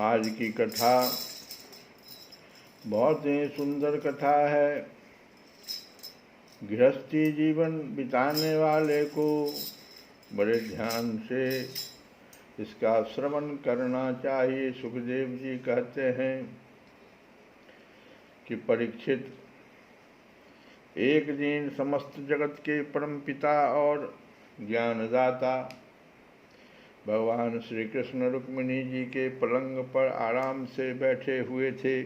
आज की कथा बहुत ही सुंदर कथा है। गृहस्थी जीवन बिताने वाले को बड़े ध्यान से इसका श्रवण करना चाहिए। सुखदेव जी कहते हैं कि परीक्षित, एक दिन समस्त जगत के परम पिता और ज्ञानदाता भगवान श्री कृष्ण रुक्मिणी जी के पलंग पर आराम से बैठे हुए थे।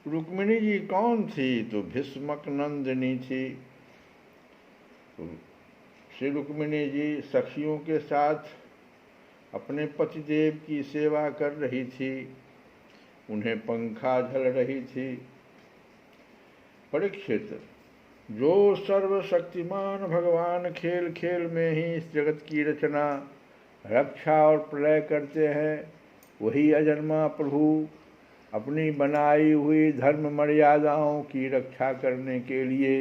रुक्मिणी जी कौन थी? तो भीष्मक नंदिनी थी। श्री रुक्मिणी जी सखियों के साथ अपने पतिदेव की सेवा कर रही थी, उन्हें पंखा झल रही थी। परीक्षित, जो सर्वशक्तिमान भगवान खेल खेल में ही इस जगत की रचना, रक्षा और प्रलय करते हैं, वही अजन्मा प्रभु अपनी बनाई हुई धर्म मर्यादाओं की रक्षा करने के लिए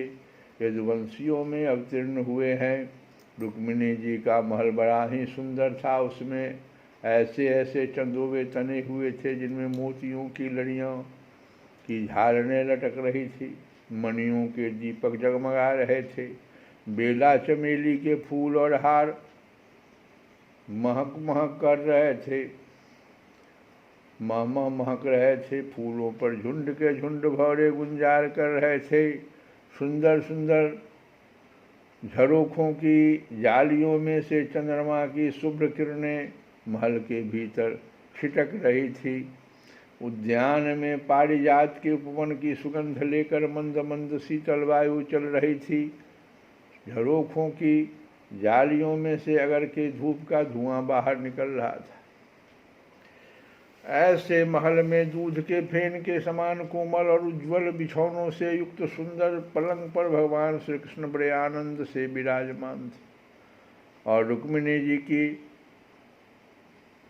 यदुवंशियों में अवतीर्ण हुए हैं। रुक्मिणी जी का महल बड़ा ही सुंदर था। उसमें ऐसे ऐसे चंदोवे तने हुए थे जिनमें मोतियों की लड़ियों की झालरें लटक रही थी, मणियों के दीपक जगमगा रहे थे, बेला चमेली के फूल और हार महक महक कर रहे थे, महक रहे थे। फूलों पर झुंड के झुंड भौरे गुंजार कर रहे थे। सुंदर सुंदर झरोखों की जालियों में से चंद्रमा की शुभ्र किरणें महल के भीतर छिटक रही थी। उद्यान में पारिजात के उपवन की सुगंध लेकर मंद मंद शीतल वायु चल रही थी। झरोखों की जालियों में से अगर के धूप का धुआं बाहर निकल रहा था। ऐसे महल में दूध के फेन के समान कोमल और उज्ज्वल बिछौनों से युक्त सुंदर पलंग पर भगवान श्री कृष्ण बड़े आनंद से विराजमान थे और रुक्मिणी जी की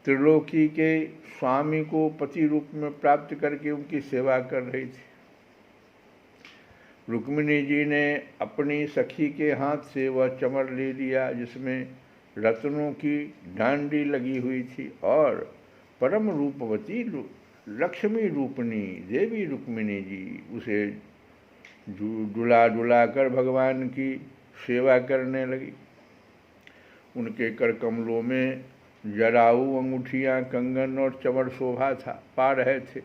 त्रिलोकी के स्वामी को पति रूप में प्राप्त करके उनकी सेवा कर रही थी। रुक्मिणी जी ने अपनी सखी के हाथ से वह चमर ले लिया जिसमें रत्नों की डांडी लगी हुई थी और परम रूपवती लक्ष्मी रूपनी देवी रुक्मिणी जी उसे डुला डुला कर भगवान की सेवा करने लगी। उनके कर कमलों में जराऊ अंगूठियाँ, कंगन और चमर शोभा पा रहे थे।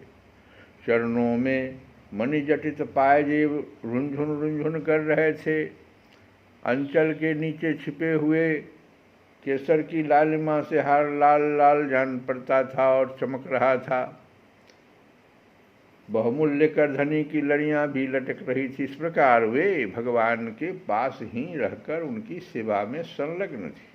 चरणों में मणिजटित पायजेब रुंझुन रुंझुन कर रहे थे। अंचल के नीचे छिपे हुए केसर की लालिमा से हार लाल लाल जान पड़ता था और चमक रहा था। बहुमूल्य करधनी की लड़ियां भी लटक रही थी। इस प्रकार वे भगवान के पास ही रहकर उनकी सेवा में संलग्न थी।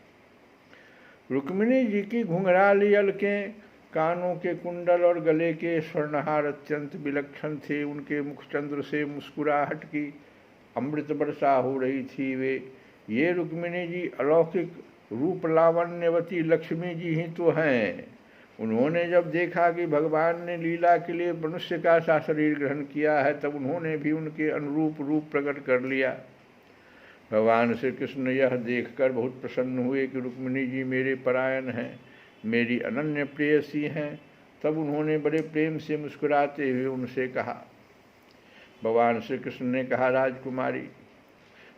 रुक्मिणी जी की घुंघराली अलकें कानों के कुंडल और गले के स्वर्णहार अत्यंत विलक्षण थे। उनके मुखचंद्र से मुस्कुराहट की अमृत वर्षा हो रही थी। वे ये रुक्मिणी जी अलौकिक रूप लावण्यवती लक्ष्मी जी ही तो हैं। उन्होंने जब देखा कि भगवान ने लीला के लिए मनुष्य का सा शरीर ग्रहण किया है, तब उन्होंने भी उनके अनुरूप रूप प्रकट कर लिया। भगवान श्री कृष्ण यह देखकर बहुत प्रसन्न हुए कि रुक्मिणी जी मेरे परायण हैं, मेरी अनन्य प्रेयसी हैं। तब उन्होंने बड़े प्रेम से मुस्कुराते हुए उनसे कहा। भगवान श्री कृष्ण ने कहा, राजकुमारी,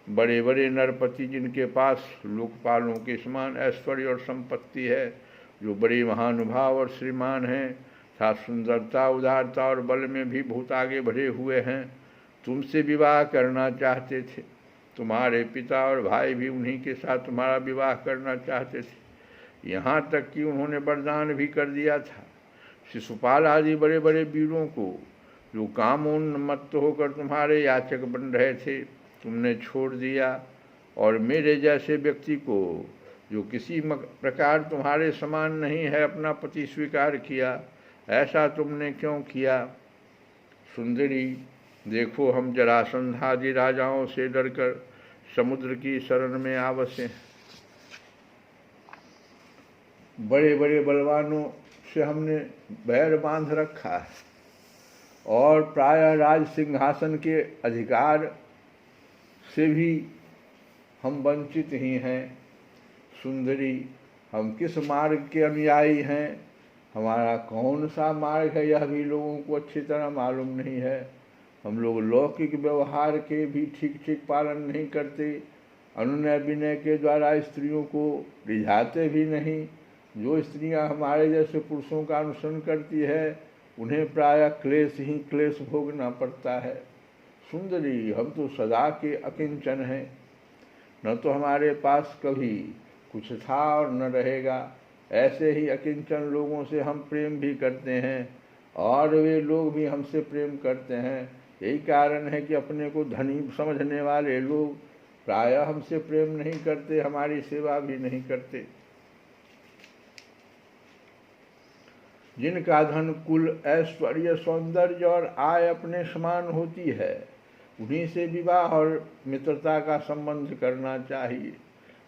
बड़े बड़े नरपति जिनके पास लोकपालों के समान ऐश्वर्य और संपत्ति है, जो बड़े महानुभाव और श्रीमान हैं, तथा सुंदरता, उदारता और बल में भी बहुत आगे बढ़े हुए हैं, तुमसे विवाह करना चाहते थे। तुम्हारे पिता और भाई भी उन्हीं के साथ तुम्हारा विवाह करना चाहते थे। यहाँ तक कि उन्होंने वरदान भी कर दिया था। शिशुपाल आदि बड़े बड़े वीरों को, जो कामोन्मत्त होकर तुम्हारे याचक बन रहे थे, तुमने छोड़ दिया, और मेरे जैसे व्यक्ति को, जो किसी प्रकार तुम्हारे समान नहीं है, अपना पति स्वीकार किया। ऐसा तुमने क्यों किया? सुंदरी, देखो, हम जरासंध आदि राजाओं से डरकर समुद्र की शरण में आ बसे। बड़े बड़े बलवानों से हमने बैर बांध रखा है, और प्रायः राज सिंहासन के अधिकार से भी हम वंचित ही हैं। सुंदरी, हम किस मार्ग के अनुयायी हैं, हमारा कौन सा मार्ग है, यह भी लोगों को अच्छी तरह मालूम नहीं है। हम लोग लौकिक व्यवहार के भी ठीक ठीक पालन नहीं करते, अनुनय विनय के द्वारा स्त्रियों को रिझाते भी नहीं। जो स्त्रियां हमारे जैसे पुरुषों का अनुसरण करती है, उन्हें प्रायः क्लेश ही क्लेश भोगना पड़ता है। सुंदरी, हम तो सदा के अकिंचन हैं, न तो हमारे पास कभी कुछ था और न रहेगा। ऐसे ही अकिंचन लोगों से हम प्रेम भी करते हैं, और वे लोग भी हमसे प्रेम करते हैं। यही कारण है कि अपने को धनी समझने वाले लोग प्रायः हमसे प्रेम नहीं करते, हमारी सेवा भी नहीं करते। जिनका धन, कुल, ऐश्वर्य, सौंदर्य और आय अपने समान होती है, उन्हीं से विवाह और मित्रता का संबंध करना चाहिए।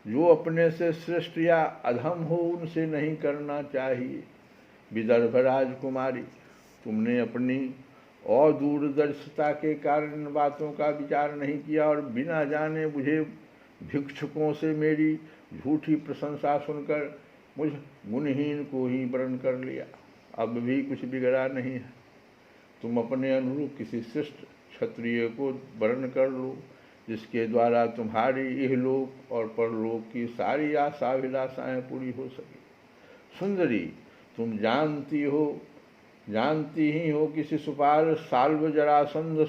जो अपने से श्रेष्ठ या अधम हो, उनसे नहीं करना चाहिए। विदर्भ राजकुमारी, तुमने अपनी अदूरदर्शिता के कारण इन बातों का विचार नहीं किया, और बिना जाने बुझे भिक्षुकों से मेरी झूठी प्रशंसा सुनकर मुझ गुणहीन को ही वरण कर लिया। अब भी कुछ बिगड़ा नहीं है। तुम अपने अनुरूप किसी श्रेष्ठ क्षत्रिय को वरण कर लो, जिसके द्वारा तुम्हारी इहलोक और परलोक की सारी आशाभिलाषाएं पूरी हो सके। सुंदरी, तुम जानती ही हो कि शिशुपाल, साल्व, जरासंध,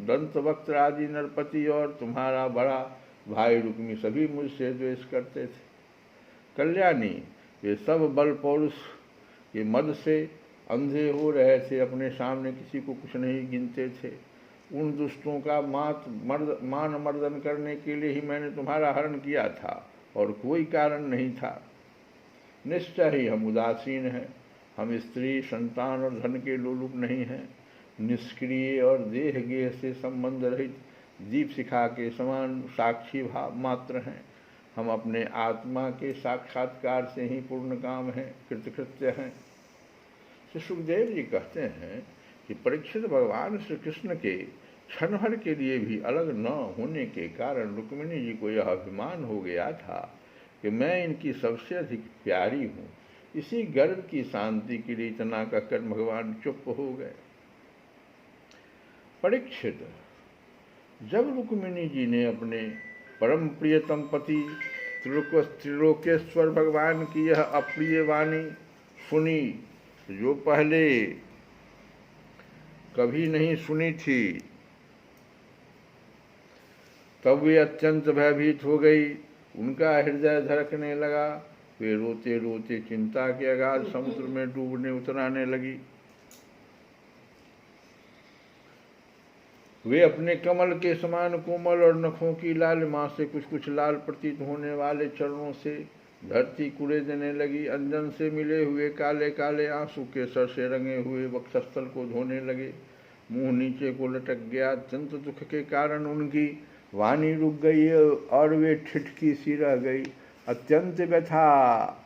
दंतवक्त्र आदि नरपति और तुम्हारा बड़ा भाई रुक्मी सभी मुझसे द्वेष करते थे। कल्याणी, वे सब बल पौरुष के मद से अंधे हो रहे थे, अपने सामने किसी को कुछ नहीं गिनते थे। उन दुष्टों का मान मर्दन करने के लिए ही मैंने तुम्हारा हरण किया था, और कोई कारण नहीं था। निश्चय ही हम उदासीन हैं। हम स्त्री, संतान और धन के लोलुप नहीं हैं। निष्क्रिय और देह गेह से संबंध रहित दीप शिखा के समान साक्षी भाव मात्र हैं। हम अपने आत्मा के साक्षात्कार से ही पूर्ण काम हैं, कृतकृत्य हैं। श्री सुखदेव जी कहते हैं कि परीक्षित, भगवान श्री कृष्ण के क्षण भर के लिए भी अलग न होने के कारण रुक्मिणी जी को यह अभिमान हो गया था कि मैं इनकी सबसे अधिक प्यारी हूँ। इसी गर्व की शांति के लिए इतना कहकर भगवान चुप हो गए। परीक्षित, जब रुक्मिणी जी ने अपने परम प्रियतम पति त्रिलोकेश्वर भगवान की यह अप्रिय वाणी सुनी, जो पहले कभी नहीं सुनी थी, तब वे अत्यंत भयभीत हो गई। उनका हृदय धड़कने लगा। वे रोते रोते चिंता के अगाध समुद्र में डूबने उतराने लगी। वे अपने कमल के समान कोमल और नखों की लालिमा से कुछ कुछ लाल प्रतीत होने वाले चरणों से धरती कूड़े देने लगी। अंजन से मिले हुए काले काले आंसू केसर से रंगे हुए वक्षस्थल को धोने लगे। मुंह नीचे को लटक गया। अत्यंत दुख के कारण उनकी वाणी रुक गई और वे ठिठकी सी रह गई। अत्यंत व्यथा,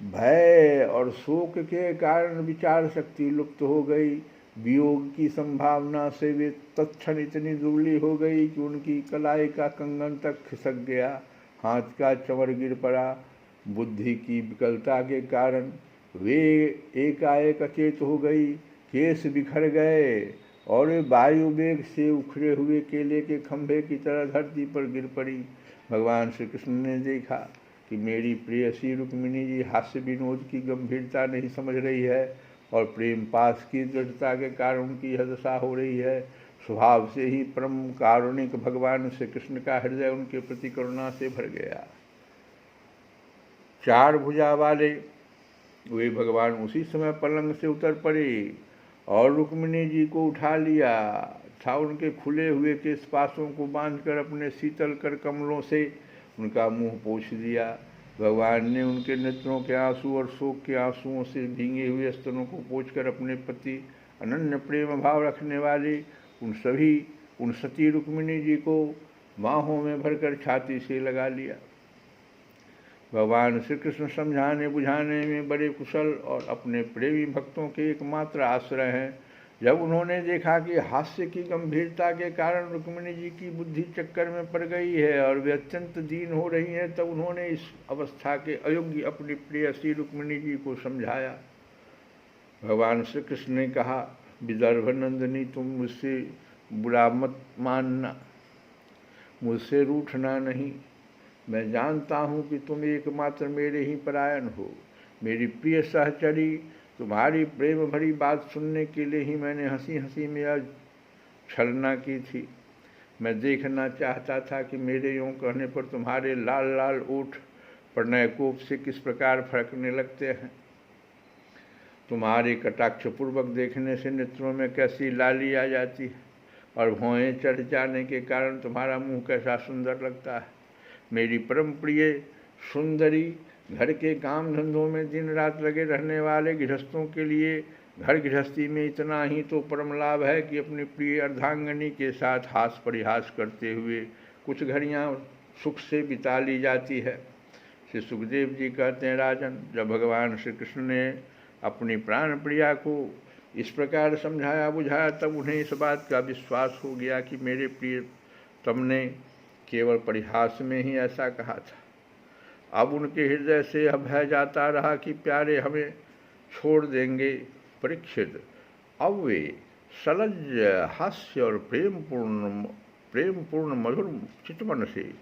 भय और शोक के कारण विचार शक्ति लुप्त हो गई। वियोग की संभावना से वे तत्क्षण इतनी दुबली हो गई कि उनकी कलाई का कंगन तक खिसक गया। हाथ का चंवर गिर पड़ा। बुद्धि की विकलता के कारण वे एकाएक अचेत हो गई। केस बिखर गए और वे वायु वेग से उखड़े हुए केले के खंभे की तरह धरती पर गिर पड़ी। भगवान श्री कृष्ण ने देखा कि मेरी प्रेयसी रुक्मिणी जी हास्य विनोद की गंभीरता नहीं समझ रही है और प्रेम पास की दृढ़ता के कारण उनकी यह दशा हो रही है। स्वभाव से ही परम कारुणिक भगवान श्री कृष्ण का हृदय उनके प्रति करुणा से भर गया। चार भुजा वाले वे भगवान उसी समय पलंग से उतर पड़े और रुक्मिणी जी को उठा लिया था। उनके खुले हुए केशपाशों को बांधकर अपने शीतल कर कमलों से उनका मुंह पोंछ दिया। भगवान ने उनके नेत्रों के आंसू और शोक के आंसुओं से भींगे हुए स्तनों को पोंछकर अपने प्रति अनन्य प्रेम भाव रखने वाली उन सती रुक्मिणी जी को बाहों में भरकर छाती से लगा लिया। भगवान श्री कृष्ण समझाने बुझाने में बड़े कुशल और अपने प्रेमी भक्तों के एकमात्र आश्रय हैं। जब उन्होंने देखा कि हास्य की गंभीरता के कारण रुक्मिणी जी की बुद्धि चक्कर में पड़ गई है और वे अत्यंत दीन हो रही हैं, तब उन्होंने इस अवस्था के अयोग्य अपनी प्रेयसी रुक्मिणी जी को समझाया। भगवान श्री कृष्ण ने कहा, विदर्भ नंदिनी, तुम मुझसे बुरा मत मानना, मुझसे रूठना नहीं। मैं जानता हूँ कि तुम एकमात्र मेरे ही परायण हो। मेरी प्रिय सहचरी, तुम्हारी प्रेम भरी बात सुनने के लिए ही मैंने हंसी हंसी में आज छलना की थी। मैं देखना चाहता था कि मेरे यूँ कहने पर तुम्हारे लाल लाल ओठ प्रणय कोप से किस प्रकार फड़कने लगते हैं। तुम्हारे कटाक्षपूर्वक देखने से नेत्रों में कैसी लाली आ जाती है और भौएं चढ़ जाने के कारण तुम्हारा मुंह कैसा सुंदर लगता है। मेरी परम प्रिय सुंदरी, घर के काम धंधों में दिन रात लगे रहने वाले गृहस्थों के लिए घर गृहस्थी में इतना ही तो परम लाभ है कि अपनी प्रिय अर्धांगनी के साथ हास परिहास करते हुए कुछ घड़ियाँ सुख से बिता ली जाती है। श्री सुखदेव जी कहते हैं, राजन, जब भगवान श्री कृष्ण ने अपनी प्राण प्रिया को इस प्रकार समझाया बुझाया, तब उन्हें इस बात का विश्वास हो गया कि मेरे प्रिय तुमने केवल परिहास में ही ऐसा कहा था। अब उनके हृदय से यह भय जाता रहा कि प्यारे हमें छोड़ देंगे। परीक्षित, अब वे सलज्ज हास्य और प्रेमपूर्ण मधुर चितवन से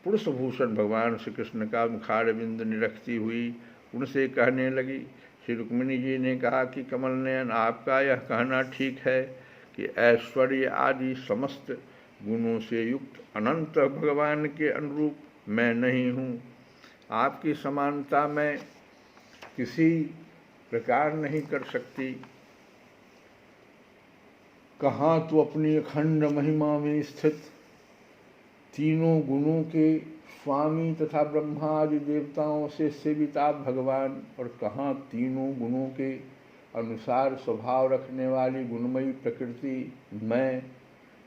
पुरुषभूषण भगवान श्री कृष्ण का मुखारविंद निरखती हुई उनसे कहने लगी। श्री रुक्मिणी जी ने कहा कि कमल नयन, आपका यह कहना ठीक है कि ऐश्वर्य आदि समस्त गुणों से युक्त अनंत भगवान के अनुरूप मैं नहीं हूँ। आपकी समानता मैं किसी प्रकार नहीं कर सकती। कहाँ तो अपनी अखंड महिमा में स्थित तीनों गुणों के स्वामी तथा ब्रह्मा आदि देवताओं से सेवित आप भगवान, और कहाँ तीनों गुणों के अनुसार स्वभाव रखने वाली गुणमयी प्रकृति मैं,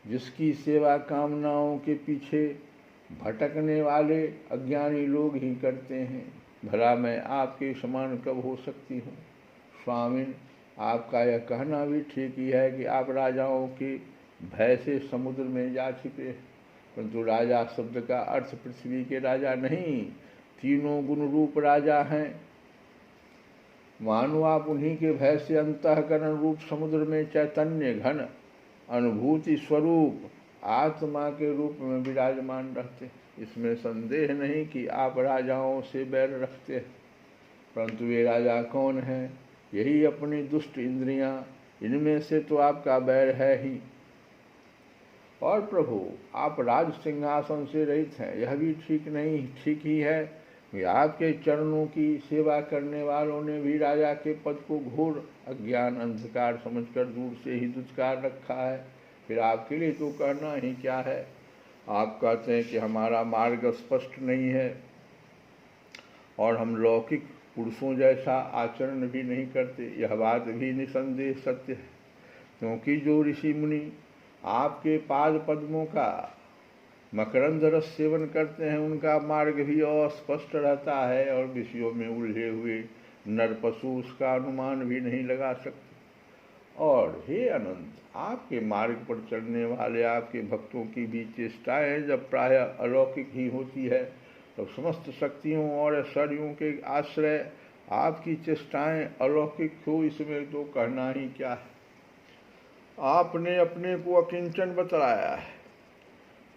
जिसकी सेवा कामनाओं के पीछे भटकने वाले अज्ञानी लोग ही करते हैं। भला मैं आपके समान कब हो सकती हूँ। स्वामिन, आपका यह कहना भी ठीक ही है कि आप राजाओं के भय से समुद्र में जा छिपे, परंतु राजा शब्द का अर्थ पृथ्वी के राजा नहीं, तीनों गुण रूप राजा हैं। मानो आप उन्हीं के भय से अंतःकरण रूप समुद्र में चैतन्य घन अनुभूति स्वरूप आत्मा के रूप में विराजमान रहते। इसमें संदेह नहीं कि आप राजाओं से बैर रखते हैं, परंतु वे राजा कौन हैं? यही अपनी दुष्ट इंद्रियां, इनमें से तो आपका बैर है ही। और प्रभु, आप राज सिंहासन से रहित हैं, यह भी ठीक नहीं, ठीक ही है कि आपके चरणों की सेवा करने वालों ने भी राजा के पद को घोर अज्ञान अंधकार समझकर दूर से ही दुत्कार रखा है। फिर आपके लिए तो कहना ही क्या है। आप कहते हैं कि हमारा मार्ग स्पष्ट नहीं है और हम लौकिक पुरुषों जैसा आचरण भी नहीं करते, यह बात भी निसंदेह सत्य है। क्योंकि जो ऋषि मुनि आपके पाद पद्मों का मकरंद रस सेवन करते हैं, उनका मार्ग भी अस्पष्ट रहता है और विषयों में उलझे हुए नर पशु उसका अनुमान भी नहीं लगा सकते। और हे अनंत, आपके मार्ग पर चलने वाले आपके भक्तों की भी चेष्टाएं जब प्रायः अलौकिक ही होती है, तो समस्त शक्तियों और ऐश्वर्यों के आश्रय आपकी चेष्टाएं अलौकिक हो, इसमें तो कहना ही क्या है। आपने अपने को अकिंचन बतलाया है,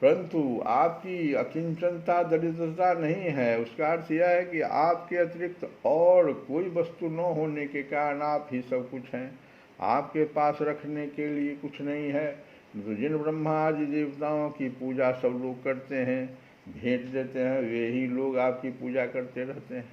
परंतु आपकी अकिंचनता दरिद्रता नहीं है। उसका अर्थ यह है कि आपके अतिरिक्त और कोई वस्तु न होने के कारण आप ही सब कुछ हैं। आपके पास रखने के लिए कुछ नहीं है। तो जिन ब्रह्मा आदि देवताओं की पूजा सब लोग करते हैं, भेंट देते हैं, वे ही लोग आपकी पूजा करते रहते हैं।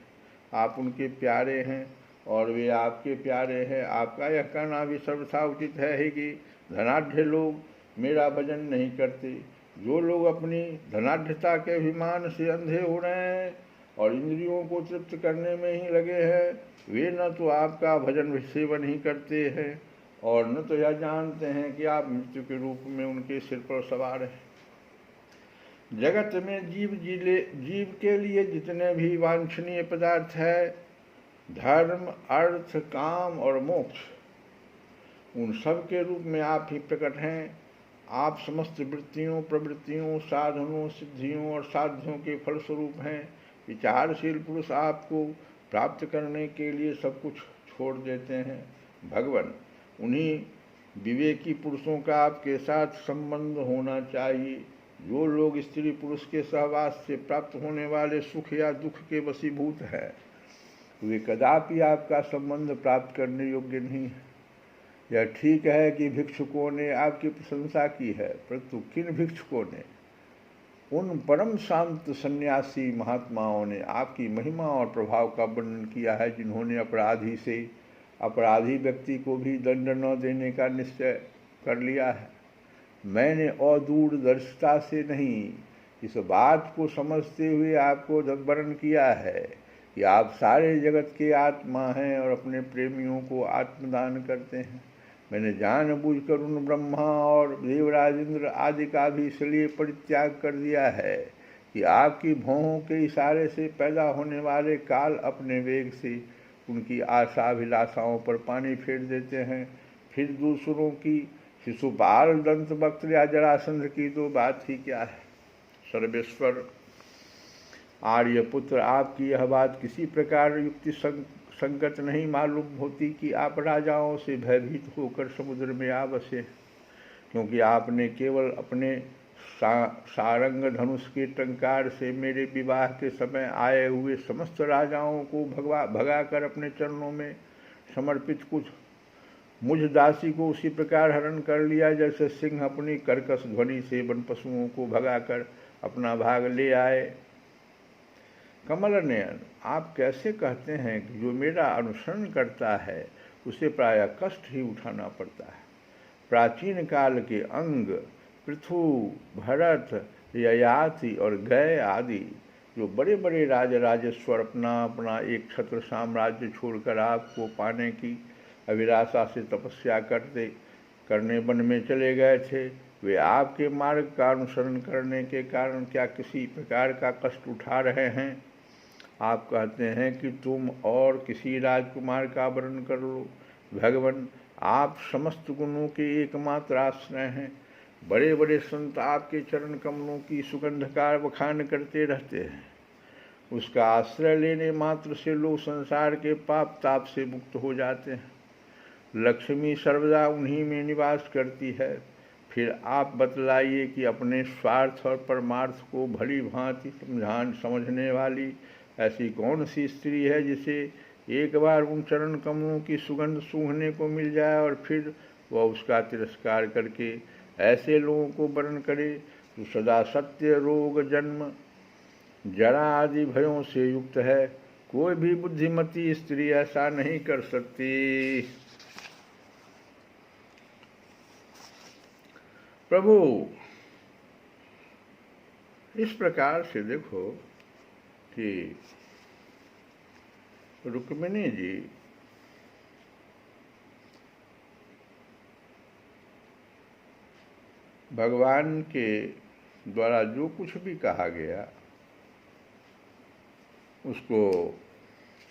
आप उनके प्यारे हैं और वे आपके प्यारे हैं। आपका यह कहना भी सर्वथा उचित है कि धनाढ्य लोग मेरा भजन नहीं करते। जो लोग अपनी धनाढ्यता के अभिमान से अंधे हो रहे हैं और इंद्रियों को तृप्त करने में ही लगे हैं, वे न तो आपका भजन सेवन ही करते हैं और न तो यह जानते हैं कि आप मृत्यु के रूप में उनके सिर पर सवार हैं। जगत में जीव के लिए जितने भी वांछनीय पदार्थ है, धर्म, अर्थ, काम और मोक्ष, उन सब के रूप में आप ही प्रकट हैं। आप समस्त वृत्तियों, प्रवृत्तियों, साधनों, सिद्धियों और साध्यों के फलस्वरूप हैं। विचारशील पुरुष आपको प्राप्त करने के लिए सब कुछ छोड़ देते हैं। भगवान, उन्हीं विवेकी पुरुषों का आपके साथ संबंध होना चाहिए। जो लोग स्त्री पुरुष के सहवास से प्राप्त होने वाले सुख या दुख के वशीभूत हैं, वे कदापि आपका संबंध प्राप्त करने योग्य नहीं है। यह ठीक है कि भिक्षुकों ने आपकी प्रशंसा की है, परंतु किन भिक्षुकों ने? उन परम शांत सन्यासी महात्माओं ने आपकी महिमा और प्रभाव का वर्णन किया है, जिन्होंने अपराधी से अपराधी व्यक्ति को भी दंड न देने का निश्चय कर लिया है। मैंने अदूरदर्शिता से नहीं, इस बात को समझते हुए आपको वर्णन किया है कि आप सारे जगत के आत्मा हैं और अपने प्रेमियों को आत्मदान करते हैं। मैंने जानबूझकर उन ब्रह्मा और देवराज इंद्र आदि का भी इसलिए परित्याग कर दिया है कि आपकी भौहों के इशारे से पैदा होने वाले काल अपने वेग से उनकी आशाभिलाषाओं पर पानी फेर देते हैं। फिर दूसरों की शिशुपाल, दंतवक्त या जरासंध की तो बात ही क्या है। सर्वेश्वर आर्यपुत्र, आपकी यह बात किसी प्रकार युक्ति संगत नहीं मालूम होती कि आप राजाओं से भयभीत होकर समुद्र में आ बसे, क्योंकि आपने केवल अपने सारंग धनुष के टंकार से मेरे विवाह के समय आए हुए समस्त राजाओं को भगाकर अपने चरणों में समर्पित कुछ मुझ दासी को उसी प्रकार हरण कर लिया जैसे सिंह अपनी कर्कश ध्वनि से वन पशुओं को भगाकर अपना भाग ले आए। कमल नयन, आप कैसे कहते हैं कि जो मेरा अनुसरण करता है उसे प्रायः कष्ट ही उठाना पड़ता है। प्राचीन काल के अंग, पृथु, भरत, ययाति और गय आदि जो बड़े बड़े राजेश्वर अपना अपना एक छत्र साम्राज्य छोड़कर आपको पाने की अभिलाषा से तपस्या करने वन में चले गए थे, वे आपके मार्ग का अनुसरण करने के कारण क्या किसी प्रकार का कष्ट उठा रहे हैं? आप कहते हैं कि तुम और किसी राजकुमार का वर्णन कर लो। भगवान, आप समस्त गुणों के एकमात्र आश्रय हैं। बड़े बड़े संत आपके चरण कमलों की सुगंध का बखान करते रहते हैं। उसका आश्रय लेने मात्र से लोग संसार के पाप ताप से मुक्त हो जाते हैं। लक्ष्मी सर्वदा उन्हीं में निवास करती है। फिर आप बतलाइए कि अपने स्वार्थ और परमार्थ को भली भांति समझने वाली ऐसी कौन सी स्त्री है जिसे एक बार उन चरण कमलों की सुगंध सूंघने को मिल जाए और फिर वह उसका तिरस्कार करके ऐसे लोगों को वर्ण करे जो सदा सत्य, रोग, जन्म, जरा आदि भयों से युक्त है। कोई भी बुद्धिमती स्त्री ऐसा नहीं कर सकती। प्रभु, इस प्रकार से देखो कि रुक्मिणी जी भगवान के द्वारा जो कुछ भी कहा गया उसको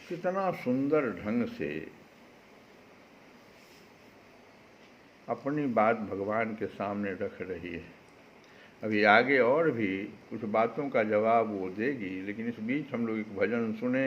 कितना सुंदर ढंग से अपनी बात भगवान के सामने रख रही है। अभी आगे और भी कुछ बातों का जवाब वो देगी, लेकिन इस बीच हम लोग एक भजन सुने।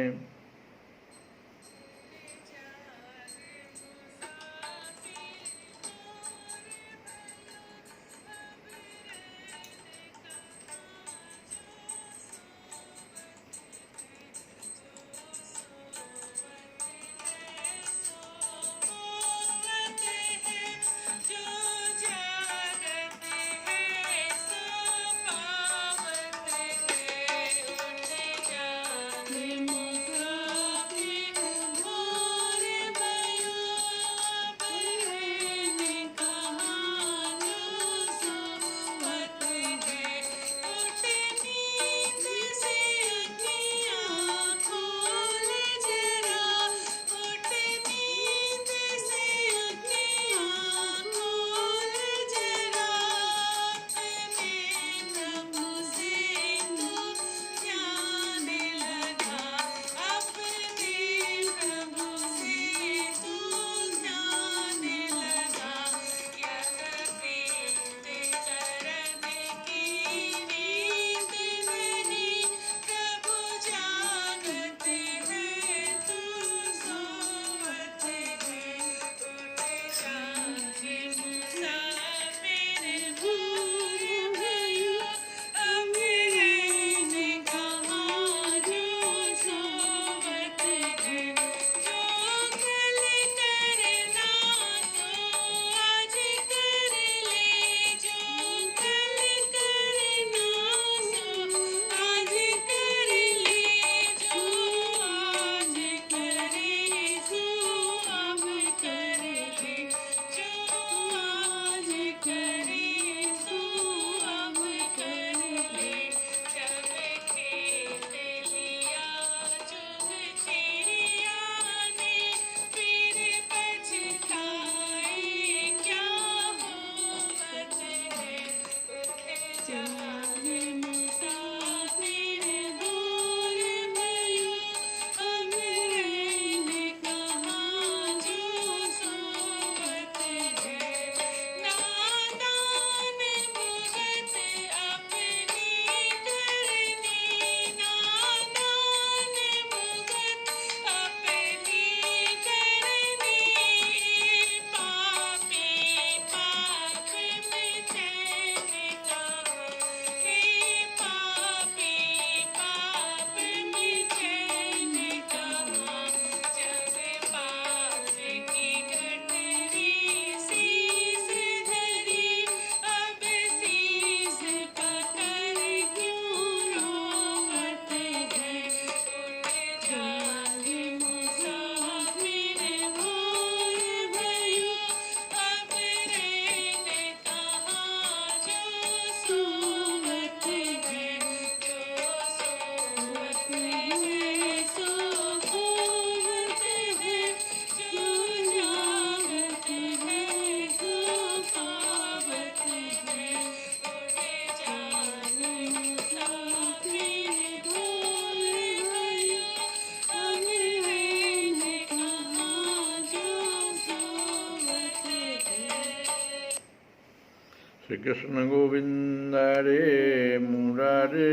श्री कृष्ण गोविंद रे मुरारे,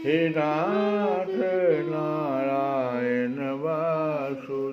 हे नाथ नारायण वासुदेव।